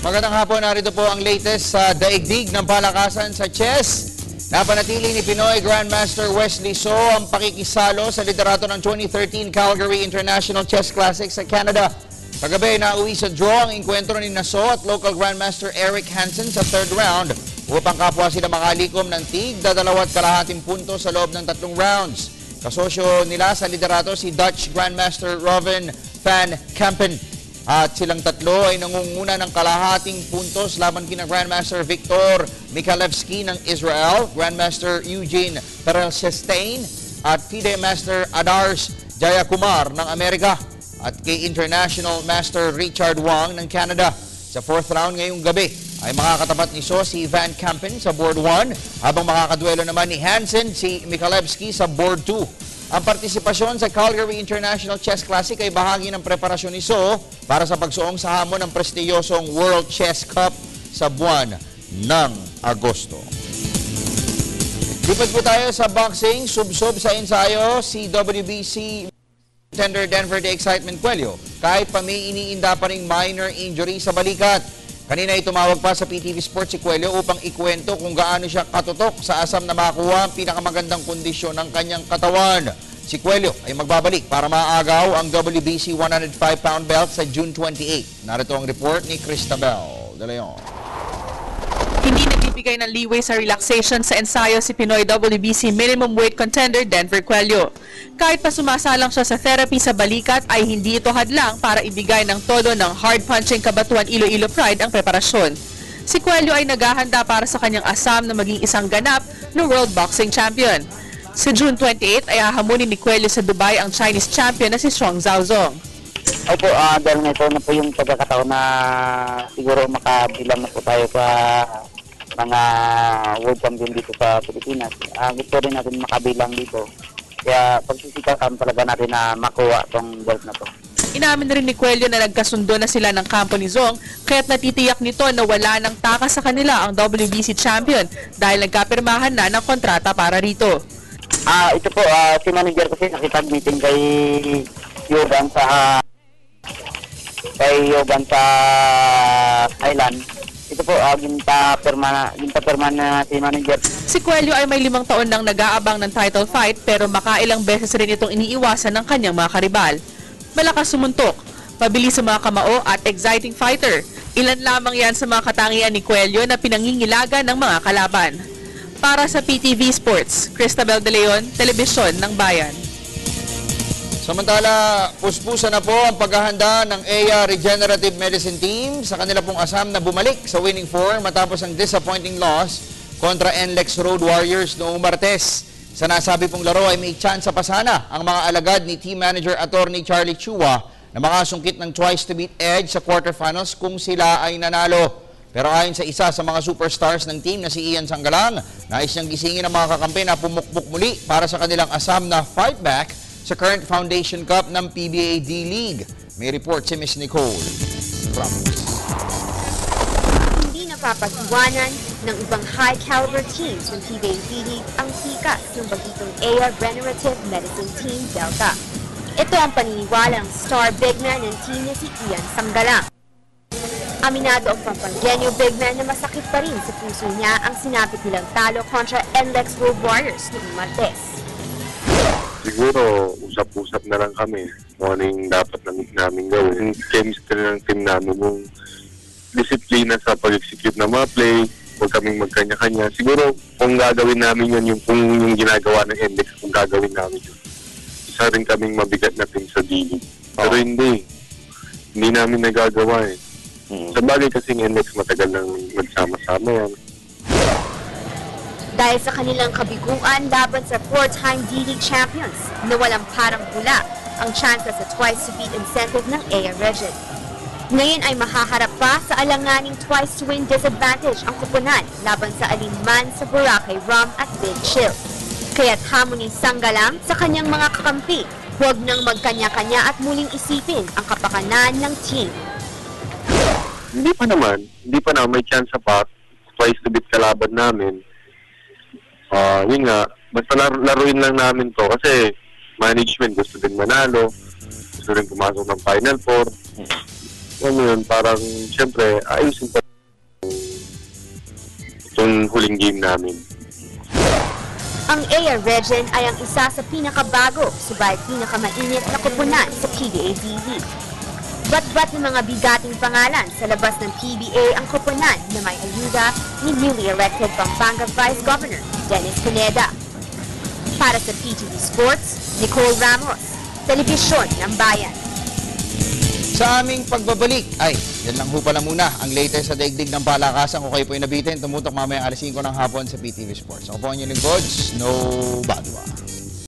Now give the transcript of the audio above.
Magandang hapon, narito po ang latest sa daigdig ng palakasan sa chess. Napanatili ni Pinoy Grandmaster Wesley So ang pakikisalo sa liderato ng 2013 Calgary International Chess Classic sa Canada. Kagabi, nauwi sa draw ang enkwentro ni So at local Grandmaster Eric Hansen sa third round upang kapwa sila makalikom ng tig 2.5 puntos sa loob ng 3 rounds. Kasosyo nila sa liderato si Dutch Grandmaster Robin van Kampen. At silang tatlo ay nangunguna ng kalahating puntos laban kina Grandmaster Viktor Mikhalevsky ng Israel, Grandmaster Eugene Perelstein at FIDE Master Adars Jayakumar ng Amerika at kay International Master Richard Wang ng Canada. Sa fourth round ngayong gabi ay makakatapat ni So si Van Kampen sa board 1 habang makakaduelo naman ni Hansen si Mikhalevsky sa board 2. Ang partisipasyon sa Calgary International Chess Classic ay bahagi ng preparasyon ni So para sa pagsuong sa hamon ng prestiyosong World Chess Cup sa buwan ng Agosto. Lipat po tayo sa boxing. Sub-sub sa ensayo si WBC contender Denver The Excitement Cuello kahit pa may iniinda pa ring minor injury sa balikat. Kanina ay tumawag pa sa PTV Sports si Cuello upang ikwento kung gaano siya katutok sa asam na makuha ang pinakamagandang kondisyon ng kanyang katawan. Si Cuello ay magbabalik para maagaw ang WBC 105-pound belt sa June 28. Narito ang report ni Cristabel De Leon. Hindi nagbibigay ng leeway sa relaxation sa ensayo si Pinoy WBC minimum weight contender Denver Cuello. Kahit pa sumasalang siya sa therapy sa balikat ay hindi ito hadlang para ibigay ng todo ng hard-punching kabatuan Iloilo Pride ang preparasyon. Si Cuello ay naghahanda para sa kanyang asam na maging isang ganap na World Boxing Champion. Sa June 28 ay hahamunin ni Cuello sa Dubai ang Chinese champion na si Strong Zaozong. Opo, dahil na ito na po yung pagkakataon na siguro makabilang na po tayo sa mga world champion dito sa Pilipinas. Gusto rin natin makabilang dito. Kaya pagsisikatan talaga natin na makuha itong belt na to. Inamin rin ni Cuello na nagkasundo na sila ng kampo ni Zong kaya't natitiyak nito na wala ng takas sa kanila ang WBC champion dahil nagkapirmahan na ng kontrata para rito. Ito po, si manager kasi nakipag-meeting kay Yogan sa Thailand. Ito po, ginta-perma na si manager. Si Cuello ay may 5 taon nang nag-aabang ng title fight pero makailang beses rin itong iniiwasan ng kanyang mga karibal. Malakas sumuntok, mabilis sa mga kamao at exciting fighter. Ilan lamang yan sa mga katangian ni Cuello na pinangingilagan ng mga kalaban. Para sa PTV Sports, Cristabel De Leon, Telebisyon ng Bayan. Samantala, puspusan na po ang paghahanda ng EYA Regenerative Medicine Team sa kanila pong asam na bumalik sa winning form matapos ang disappointing loss kontra NLEX Road Warriors noong Martes. Sa nasabi pong laro ay may tsansa pa sana ang mga alagad ni Team Manager Attorney Charlie Chua na makasungkit ng twice to beat edge sa quarterfinals kung sila ay nanalo. Pero ayon sa isa sa mga superstars ng team na si Ian Sanggalang, nais niyang gisingin ang mga kakampi na pumukpok muli para sa kanilang asam na fight back sa current Foundation Cup ng PBA D-League. May report si Ms. Nicole Ramos. Hindi napapag-iwanan ng ibang high-caliber teams ng PBA D-League ang sikat ng bagitong EYA Regenerative Medicine Team Delta. Ito ang paniniwala ng star big man ng team na si Ian Sanggalang. Aminado ang Pampanggenyo big man na masakit pa rin sa puso niya ang sinapit nilang talo kontra NLEX Road Warriors noong Martes. Siguro, usap-usap na lang kami kung ano yung dapat namin gawin. Yung chemistry ng team namin, yung disiplina sa pag-execute ng mga play, huwag kaming magkanya-kanya. Siguro, kung gagawin namin yun, kung yung ginagawa ng NLEX, kung gagawin namin yun, isa rin kaming mabigat na team sa D-League. Pero hindi namin nagagawa eh. Sa bagay kasing NLEX, matagal nang magsama-sama yan. Dahil sa kanilang kabiguan laban sa 4-time D-League champions na walang parang bula ang tsansa sa twice-to-beat incentive ng EYA Regen. Ngayon ay mahaharap pa sa alanganing twice-to-win disadvantage ang kupunan laban sa alinman sa Boracay Rum at Big Chill. Kaya't hamon ni Sanggalang sa kanyang mga kakampi, huwag nang magkanya-kanya at muling isipin ang kapakanan ng team. Hindi pa naman, may chance pa twice-to-beat kalaban namin. Yun nga, basta laruin lang namin to kasi management gusto din manalo, gusto rin pumasok ng Final Four. Alam mo yun, parang siyempre ayusin pa itong huling game namin. Ang AR Regent ay ang isa sa pinakabago, subalit pinakamainit na koponan sa PBA D-League. Bat-bat ng mga bigating pangalan sa labas ng PBA ang koponan na may ayuda ni newly elected Pampanga Vice Governor Dennis Pineda. Para sa PTV Sports, Nicole Ramos, Telebisyon ng Bayan. Sa aming pagbabalik, yan lang ho pala muna ang latest sa daigdig ng palakasan. Kung kayo po yung nabitin, tumutok mamayang alas 5 ng hapon sa PTV Sports. Ako po ang inyong lingkod, Snow Badua.